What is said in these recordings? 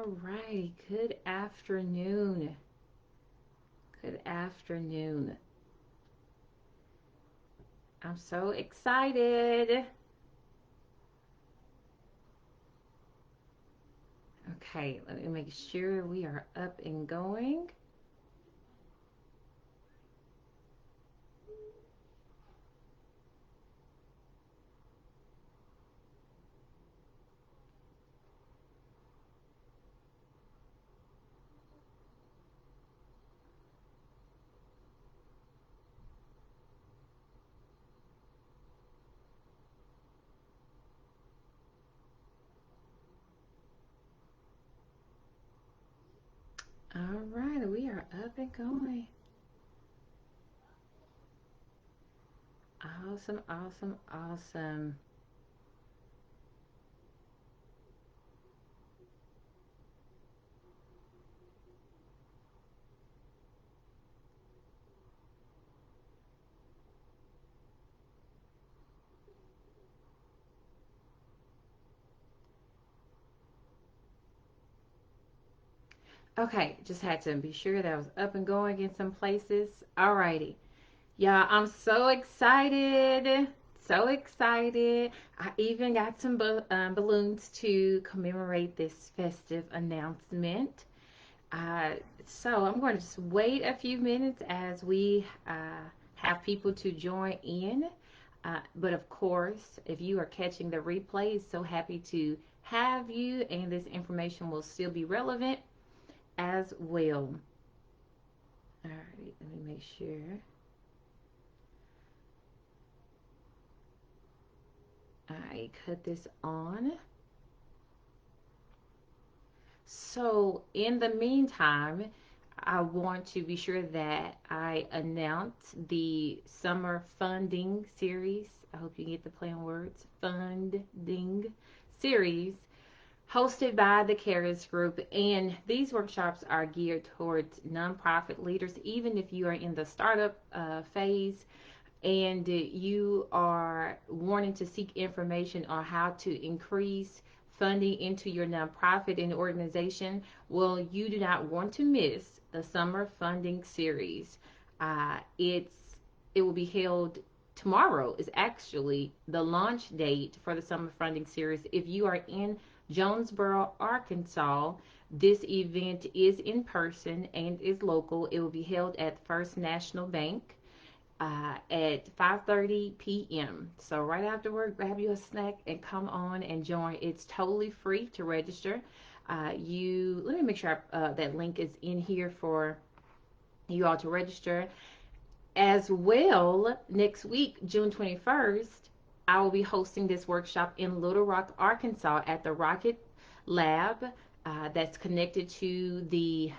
right. Good afternoon. Good afternoon. I'm so excited. Okay, let me make sure we are up and going. All right, we are up and going. Awesome, awesome, awesome. Okay, just had to be sure that I was up and going in some places. Alrighty. Yeah, I'm so excited. So excited. I even got some balloons to commemorate this festive announcement. Uh, so I'm going to just wait a few minutes as we have people to join in. But of course, if you are catching the replay, so happy to have you, and this information will still be relevant as well. All right, let me make sure I cut this on. So, in the meantime, I want to be sure that I announce the summer funding series. I hope you get the play on words. Funding series hosted by the CARES Group. And these workshops are geared towards nonprofit leaders, even if you are in the startup phase and you are wanting to seek information on how to increase funding into your nonprofit and organization, well, you do not want to miss the summer funding series. It will be held tomorrow. Is actually the launch date for the summer funding series. If you are in Jonesboro, Arkansas, this event is in person and is local. It will be held at First National Bank at 5:30 p.m. So right after work, grab you a snack and come on and join. It's totally free to register. You let me make sure that link is in here for you all to register. As well, next week, June 21st, I will be hosting this workshop in Little Rock, Arkansas at the Rocket Lab that's connected to the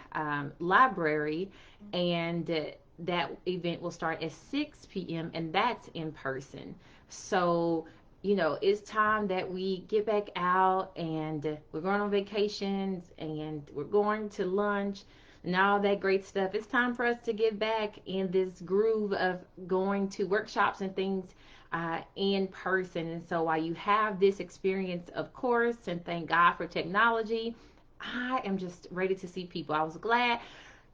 library. And that event will start at 6 p.m. and that's in person. So, it's time that we get back out and we're going on vacations and we're going to lunch and all that great stuff. It's time for us to get back in this groove of going to workshops and things in person. And so while you have this experience, of course, and thank God for technology, I am just ready to see people. I was glad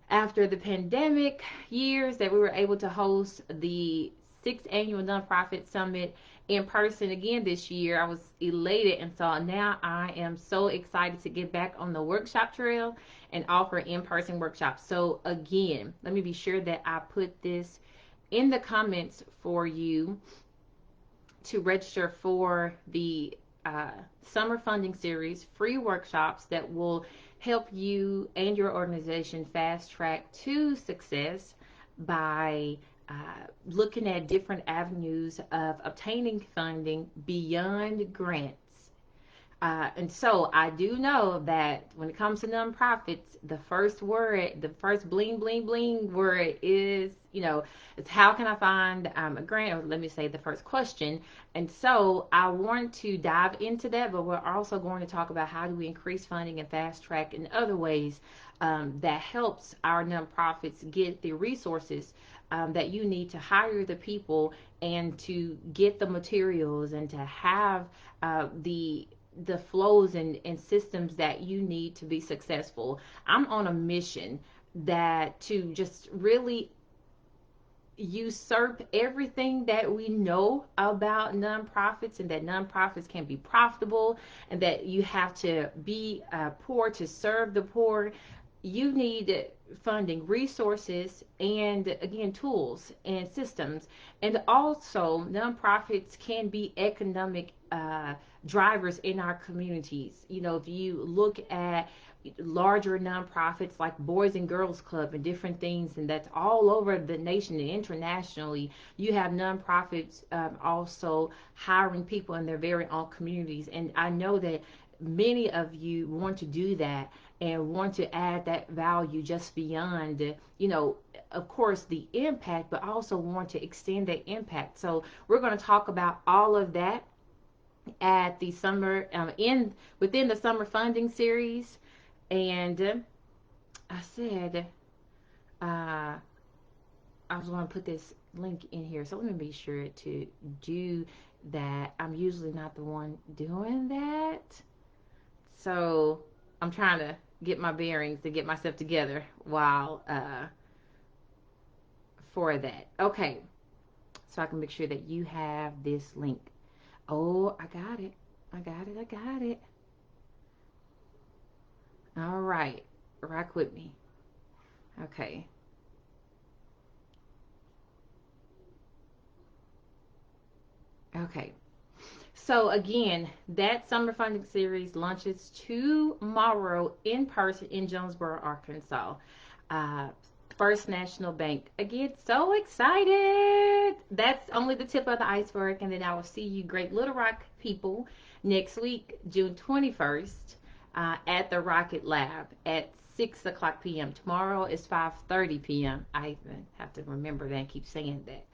after the pandemic years that we were able to host the sixth annual nonprofit summit in person again this year. I was elated, and so now I am so excited to get back on the workshop trail and offer in-person workshops. So again, let me be sure that I put this in the comments for you to register for the summer funding series free workshops that will help you and your organization fast track to success by looking at different avenues of obtaining funding beyond grants. And so I do know that when it comes to nonprofits, the first word, the first bling, bling, bling word is, it's how can I find a grant? Or let me say the first question. And so I want to dive into that, but we're also going to talk about how do we increase funding and fast track in other ways that helps our nonprofits get the resources that you need to hire the people and to get the materials and to have the the flows and systems that you need to be successful. I'm on a mission that to just really usurp everything that we know about nonprofits, and that nonprofits can be profitable, and that you have to be poor to serve the poor. You need funding, resources, and again, tools and systems. And also, nonprofits can be economic drivers in our communities. You know, if you look at larger nonprofits like Boys and Girls Club and different things, and that's all over the nation and internationally. You have nonprofits also hiring people in their very own communities, and I know that many of you want to do that and want to add that value just beyond, of course, the impact, but also want to extend that impact. So we're going to talk about all of that at the summer in within the summer funding series. And I said I was going to put this link in here, so let me be sure to do that. I'm usually not the one doing that, so I'm trying to get my bearings to get myself together while for that. Okay, so I can make sure that you have this link. Oh, I got it. I got it. I got it. All right. Rock with me. Okay. Okay. So again, that summer funding series launches tomorrow in person in Jonesboro, Arkansas. Uh, First National Bank. Again, so excited. That's only the tip of the iceberg. And then I will see you great Little Rock people next week, June 21st, at the Rocket Lab at 6 o'clock p.m. Tomorrow is 5:30 p.m. I even have to remember that and keep saying that.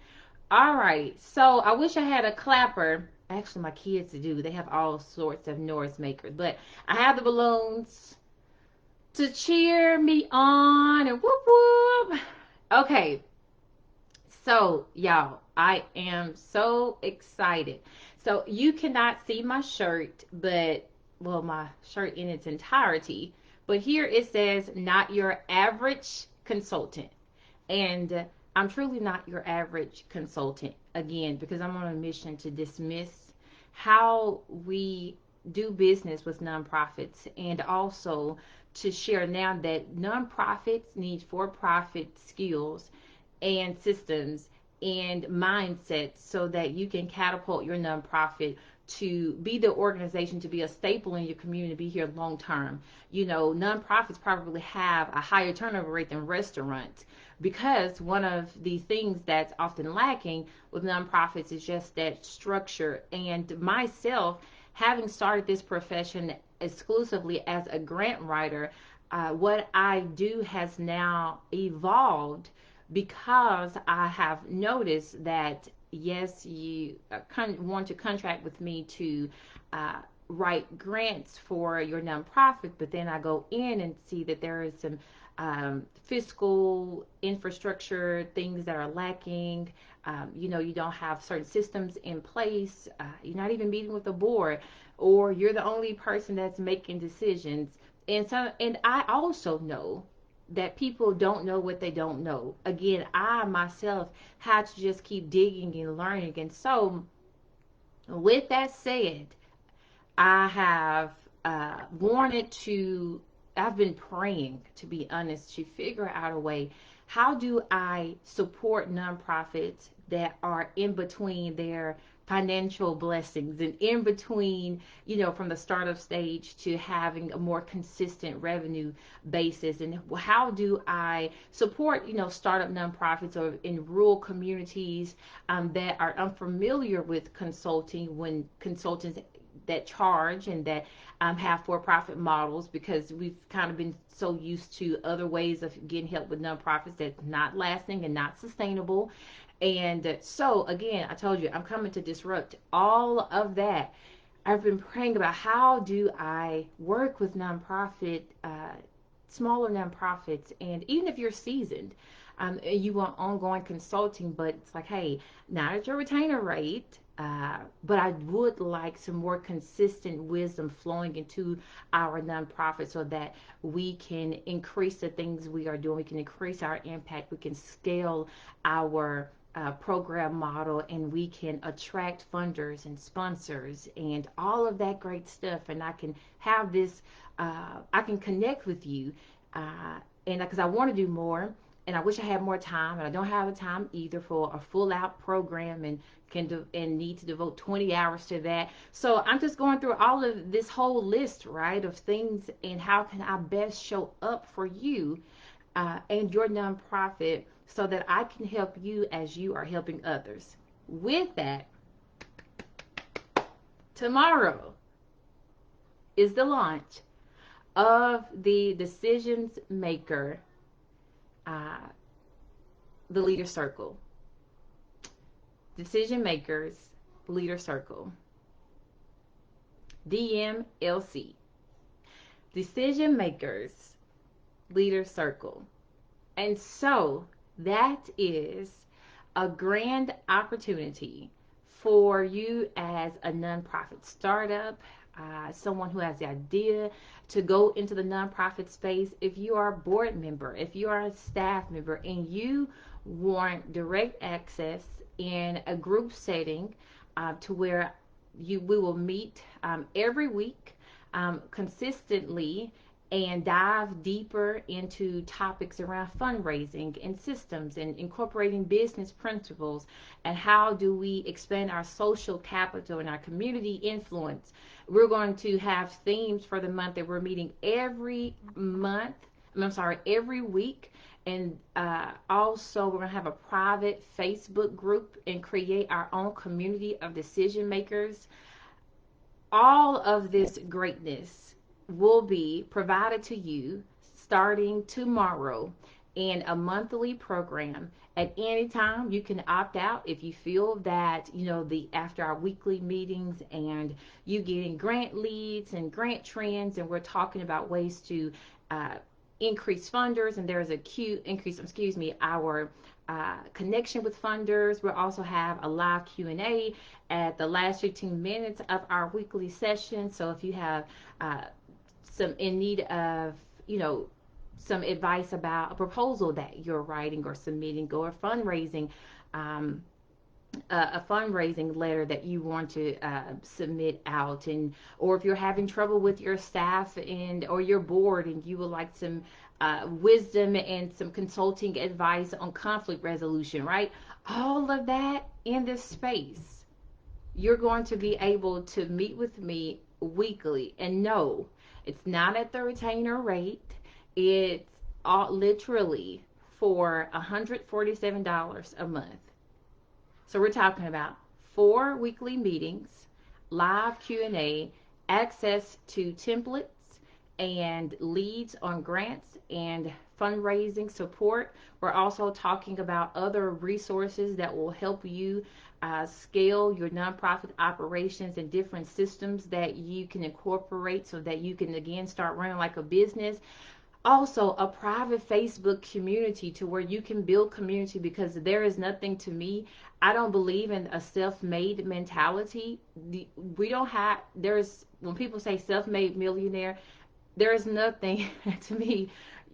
All right. So I wish I had a clapper. Actually, my kids do. They have all sorts of noise makers. But I have the balloons to cheer me on and whoop whoop. Okay. So, y'all, I am so excited. So, you cannot see my shirt, but, well, my shirt in its entirety. But here it says, not your average consultant. And I'm truly not your average consultant, again, because I'm on a mission to dismiss how we do business with nonprofits, and also to share now that nonprofits need for profit skills and systems and mindsets so that you can catapult your nonprofit to be the organization, to be a staple in your community, be here long term. You know, nonprofits probably have a higher turnover rate than restaurants, because one of the things that's often lacking with nonprofits is just that structure. And myself, having started this profession exclusively as a grant writer, what I do has now evolved, because I have noticed that yes, you want to contract with me to write grants for your nonprofit, but then I go in and see that there is some fiscal infrastructure things that are lacking. You don't have certain systems in place. You're not even meeting with the board, or you're the only person that's making decisions. And I also know that people don't know what they don't know. Again, I myself had to just keep digging and learning. And so, with that said, I have wanted to, I've been praying, to be honest, to figure out a way. How do I support nonprofits that are in between their financial blessings, and in between, from the startup stage to having a more consistent revenue basis? And how do I support, startup nonprofits or in rural communities that are unfamiliar with consulting, when consultants that charge and that have for-profit models, because we've kind of been so used to other ways of getting help with nonprofits that's not lasting and not sustainable. And so, again, I told you, I'm coming to disrupt all of that. I've been praying about how do I work with smaller nonprofits, and even if you're seasoned, You want ongoing consulting, but it's like, hey, not at your retainer rate, but I would like some more consistent wisdom flowing into our nonprofit so that we can increase the things we are doing. We can increase our impact. We can scale our program model, and we can attract funders and sponsors and all of that great stuff. And I can have this, I can connect with you. And because I want to do more, and I wish I had more time, and I don't have the time either for a full out program, and and need to devote 20 hours to that. So I'm just going through all of this whole list, right, of things, and how can I best show up for you and your nonprofit so that I can help you as you are helping others. With that, tomorrow is the launch of the Decisions Maker, uh, the Leader Circle. Decision Makers Leader Circle. DMLC. Decision Makers Leader Circle. And so that is a grand opportunity for you as a nonprofit startup, someone who has the idea to go into the nonprofit space. If you are a board member, if you are a staff member, and you want direct access in a group setting to where we will meet every week consistently and dive deeper into topics around fundraising and systems and incorporating business principles and how do we expand our social capital and our community influence. We're going to have themes for the month that we're meeting every month. I'm sorry, every week. And also, we're going to have a private Facebook group and create our own community of decision makers. All of this greatness will be provided to you starting tomorrow in a monthly program. At any time, you can opt out if you feel that, the after our weekly meetings and you getting grant leads and grant trends, and we're talking about ways to increase funders, and there's a our connection with funders. We'll also have a live Q&A at the last 15 minutes of our weekly session. So if you have some in need of, some advice about a proposal that you're writing or submitting, or fundraising, a fundraising letter that you want to submit out, and or if you're having trouble with your staff and or your board, and you would like some wisdom and some consulting advice on conflict resolution, right? All of that in this space, you're going to be able to meet with me weekly. And no, it's not at the retainer rate. It's all literally for $147 a month. So we're talking about 4 weekly meetings, live Q&A, access to templates and leads on grants and fundraising support. We're also talking about other resources that will help you scale your nonprofit operations and different systems that you can incorporate so that you can again start running like a business. Also, a private Facebook community to where you can build community, because there is nothing, to me, I don't believe in a self-made mentality. We don't have, when people say self-made millionaire, there is nothing to me.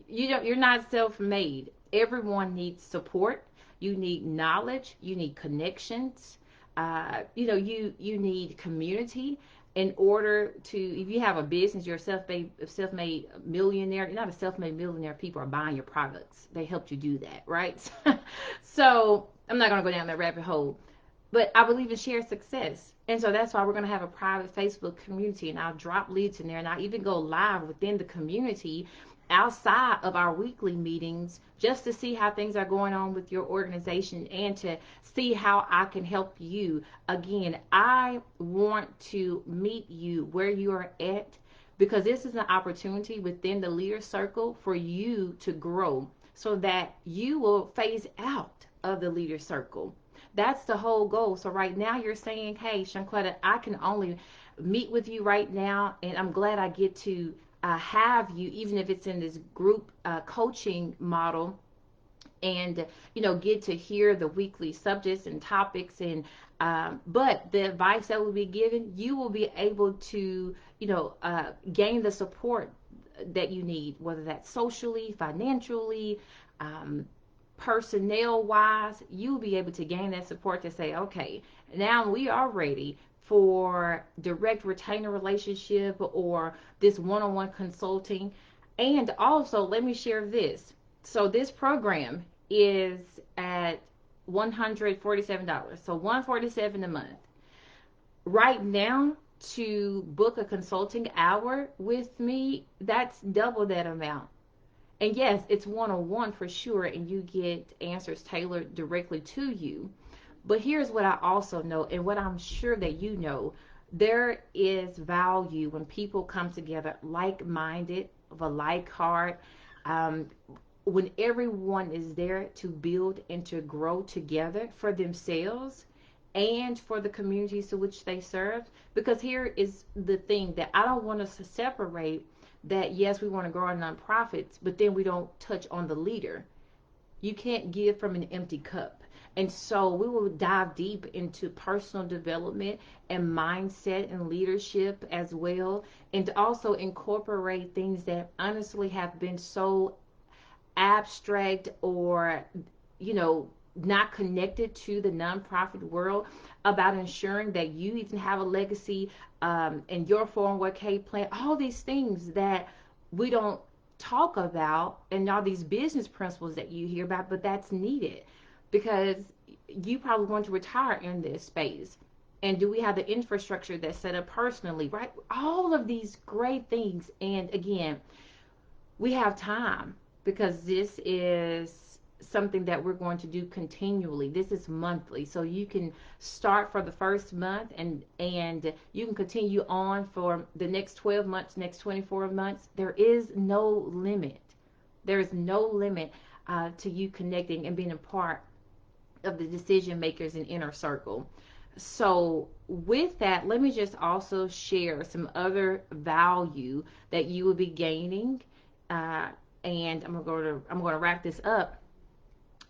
You're not self-made. Everyone needs support. You need knowledge. You need connections. You need community in order to, if you have a business, you're a self-made millionaire. You're not a self-made millionaire. People are buying your products. They helped you do that, right? So I'm not going to go down that rabbit hole. But I believe in shared success. And so that's why we're going to have a private Facebook community, and I'll drop leads in there, and I'll even go live within the community outside of our weekly meetings just to see how things are going on with your organization and to see how I can help you. Again, I want to meet you where you are at, because this is an opportunity within the leader circle for you to grow so that you will phase out of the leader circle. That's the whole goal. So right now you're saying, hey, Shanquetta, I can only meet with you right now, and I'm glad I get to have you, even if it's in this group coaching model, and get to hear the weekly subjects and topics, and but the advice that will be given, you will be able to gain the support that you need, whether that's socially, financially, um, personnel wise. You'll be able to gain that support to say, okay, now we are ready for direct retainer relationship or this one-on-one consulting. And also, let me share this. So this program is at $147. So $147 a month. Right now, to book a consulting hour with me, that's double that amount. And yes, it's one-on-one for sure, and you get answers tailored directly to you. But here's what I also know, and what I'm sure that you know, there is value when people come together like minded, of a like heart, um, when everyone is there to build and to grow together for themselves and for the communities to which they serve. Because here is the thing that I don't want us to separate, that yes, we want to grow our nonprofits, but then we don't touch on the leader. You can't give from an empty cup. And so we will dive deep into personal development and mindset and leadership as well, and to also incorporate things that honestly have been so abstract or, you know, not connected to the nonprofit world, about ensuring that you even have a legacy, in your 401k plan, all these things that we don't talk about, and all these business principles that you hear about, but that's needed because you probably want to retire in this space. And do we have the infrastructure that's set up personally, right? All of these great things. And again, we have time because this is something that we're going to do continually. This is monthly. So you can start for the first month, and you can continue on for the next 12 months, next 24 months. There is no limit. There is no limit to you connecting and being a part of the decision makers in inner circle. So with that, let me just also share some other value that you will be gaining, uh, and I'm going to wrap this up.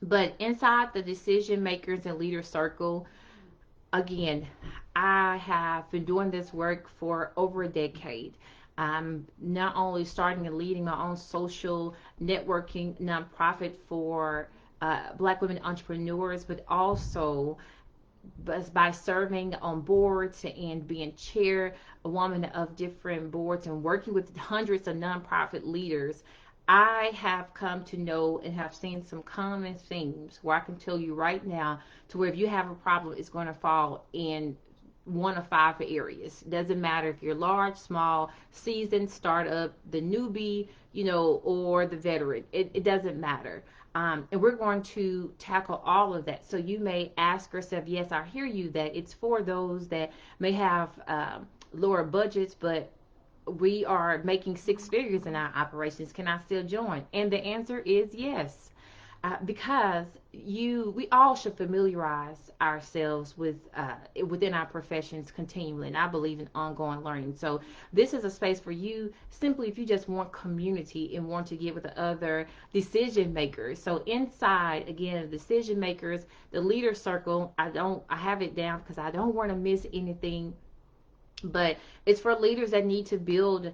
But inside the decision makers and leader circle, again, I have been doing this work for over a decade. I'm not only starting and leading my own social networking nonprofit for Black women entrepreneurs, but also by serving on boards and being chairwoman of different boards and working with hundreds of nonprofit leaders. I have come to know and have seen some common themes where I can tell you right now, to where if you have a problem, it's going to fall in one of five areas. Doesn't matter if you're large, small, seasoned, startup, the newbie, or the veteran. It doesn't matter. And we're going to tackle all of that. So you may ask yourself, yes, I hear you, that it's for those that may have lower budgets, but we are making six figures in our operations. Can I still join? And the answer is yes, because we all should familiarize ourselves with within our professions continually, and I believe in ongoing learning. So this is a space for you, simply if you just want community and want to get with the other decision makers. So inside, again, decision makers, the leader circle, I have it down because I don't want to miss anything, but it's for leaders that need to build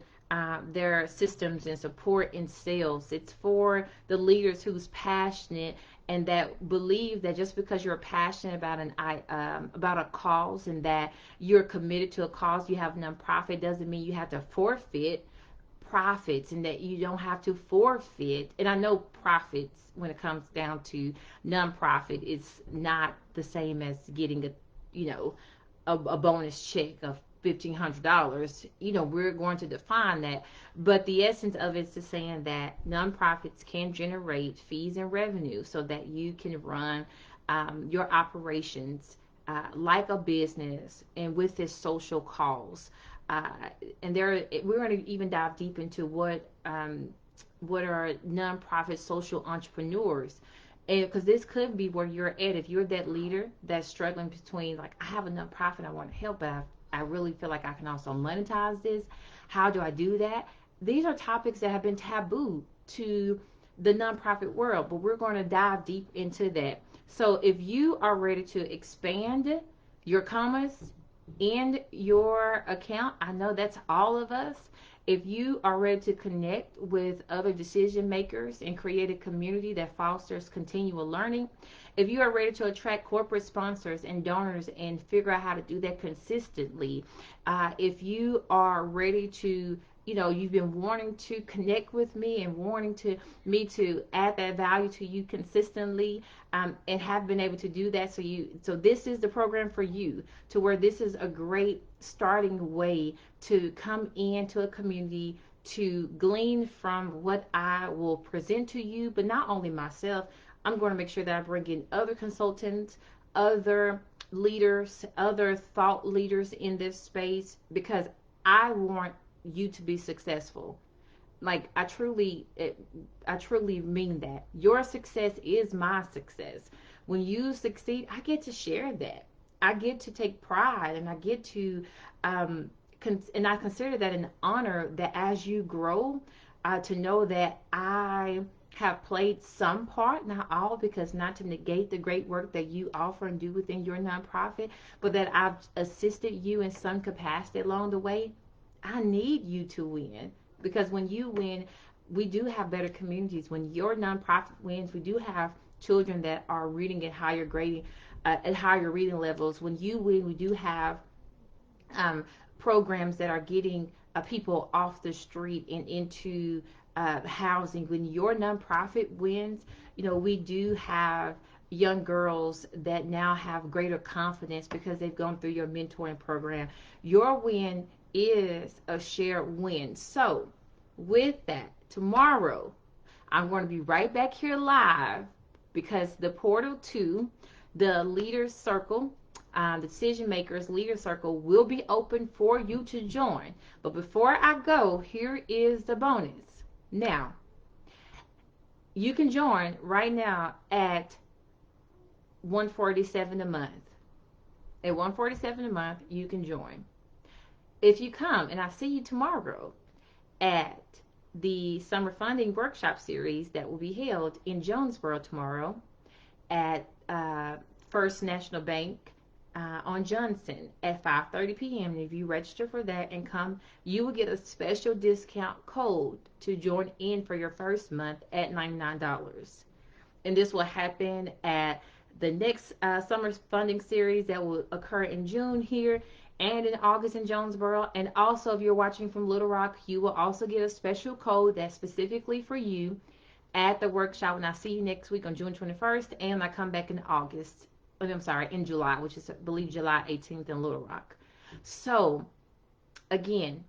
their systems and support in sales. It's for the leaders who's passionate and that believe that just because you're passionate about a cause, and that you're committed to a cause, you have a nonprofit, doesn't mean you have to forfeit profits, and that you don't have to forfeit. And I know profits, when it comes down to nonprofit, it's not the same as getting a bonus check of $1,500. We're going to define that, but the essence of it is saying that nonprofits can generate fees and revenue so that you can run your operations like a business and with this social cause. Uh, and we're going to even dive deep into what are nonprofit social entrepreneurs, and because this could be where you're at, if you're that leader that's struggling between, like, I have a nonprofit, I want to help, but I really feel like I can also monetize this. How do I do that? These are topics that have been taboo to the nonprofit world, but we're going to dive deep into that. So if you are ready to expand your commerce and your account, I know that's all of us. If you are ready to connect with other decision makers and create a community that fosters continual learning, if you are ready to attract corporate sponsors and donors and figure out how to do that consistently, if you are ready to, you've been wanting to connect with me and wanting to me to add that value to you consistently, and have been able to do that, so this is the program for you, to where this is a great starting way to come into a community to glean from what I will present to you, but not only myself. I'm going to make sure that I bring in other consultants, other leaders, other thought leaders in this space, because I want you to be successful. Like, I truly mean that. Your success is my success. When you succeed, I get to share that. I get to take pride, and I get to and I consider that an honor, that as you grow, to know that I have played some part, not all, because not to negate the great work that you offer and do within your nonprofit, but that I've assisted you in some capacity along the way. I need you to win, because when you win, we do have better communities. When your nonprofit wins, we do have children that are reading at higher grading, at higher reading levels. When you win, we do have um, programs that are getting people off the street and into housing. When your nonprofit wins, we do have young girls that now have greater confidence because they've gone through your mentoring program. Your win is a shared win. So, with that, tomorrow I'm going to be right back here live, because the portal to the Leaders Circle, the Decision Makers Leader Circle, will be open for you to join. But before I go, here is the bonus. Now, you can join right now at $147 a month. At $147 a month, you can join. If you come and I see you tomorrow at the Summer Funding Workshop Series that will be held in Jonesboro tomorrow at First National Bank on Johnson at 5:30 p.m. And if you register for that and come, you will get a special discount code to join in for your first month at $99. And this will happen at the next summer funding series that will occur in June here, and in August in Jonesboro. And also, if you're watching from Little Rock, you will also get a special code that's specifically for you at the workshop. And I see you next week on June 21st, and I come back in August. I'm sorry, in July, which is, I believe, July 18th in Little Rock. So, again,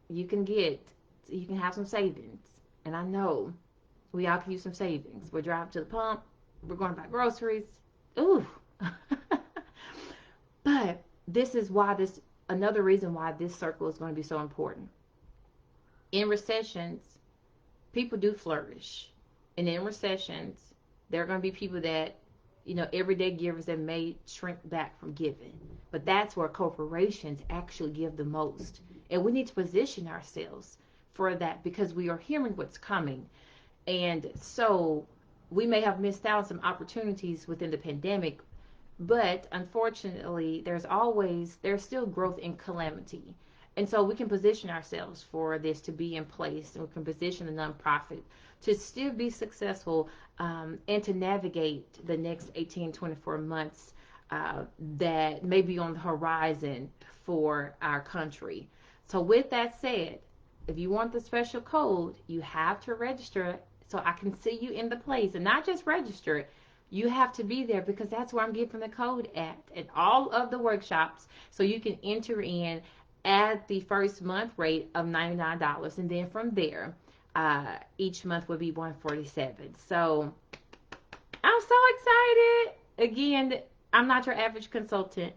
you can have some savings. And I know we all can use some savings. We're driving to the pump. We're going to buy groceries. Ooh. But this is why another reason why this circle is going to be so important. In recessions, people do flourish. And in recessions, there are going to be people that, everyday givers that may shrink back from giving. But that's where corporations actually give the most. And we need to position ourselves for that, because we are hearing what's coming. And so we may have missed out on some opportunities within the pandemic, but unfortunately, there's still growth in calamity. And so we can position ourselves for this to be in place, and we can position the nonprofit to still be successful, and to navigate the next 18-24 months that may be on the horizon for our country. So with that said, if you want the special code, you have to register so I can see you in the place. And not just register, you have to be there, because that's where I'm giving the code at all of the workshops. So you can enter in at the first month rate of $99. And then from there, each month will be $147. So I'm so excited. Again, I'm not your average consultant.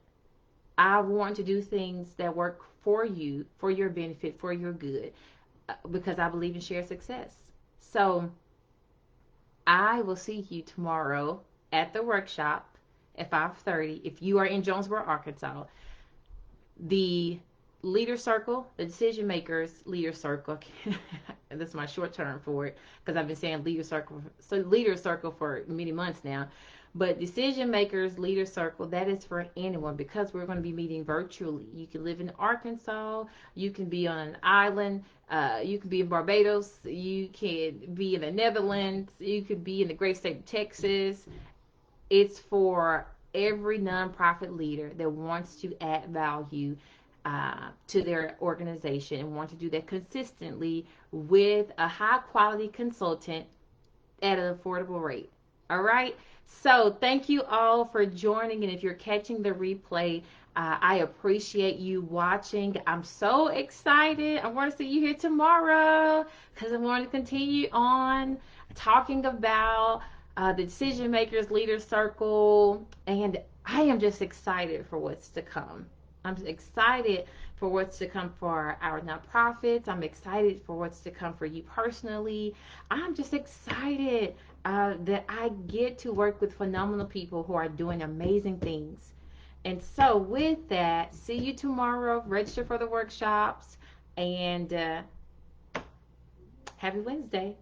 I want to do things that work for you, for your benefit, for your good, because I believe in shared success. So I will see you tomorrow at the workshop at 5:30. If you are in Jonesboro, Arkansas, the Leader Circle, the Decision Makers Leader Circle. That's my short term for it because I've been saying Leader Circle for many months now. But Decision Makers Leader Circle, that is for anyone because we're going to be meeting virtually. You can live in Arkansas, you can be on an island, you can be in Barbados, you can be in the Netherlands, you could be in the great state of Texas. It's for every nonprofit leader that wants to add value to their organization and want to do that consistently with a high quality consultant at an affordable rate. All right. So thank you all for joining. And if you're catching the replay, I appreciate you watching. I'm so excited. I want to see you here tomorrow because I want to continue on talking about the Decision Makers Leader Circle. And I am just excited for what's to come. I'm excited for what's to come for our nonprofits. I'm excited for what's to come for you personally. I'm just excited that I get to work with phenomenal people who are doing amazing things. And so, with that, see you tomorrow. Register for the workshops and happy Wednesday.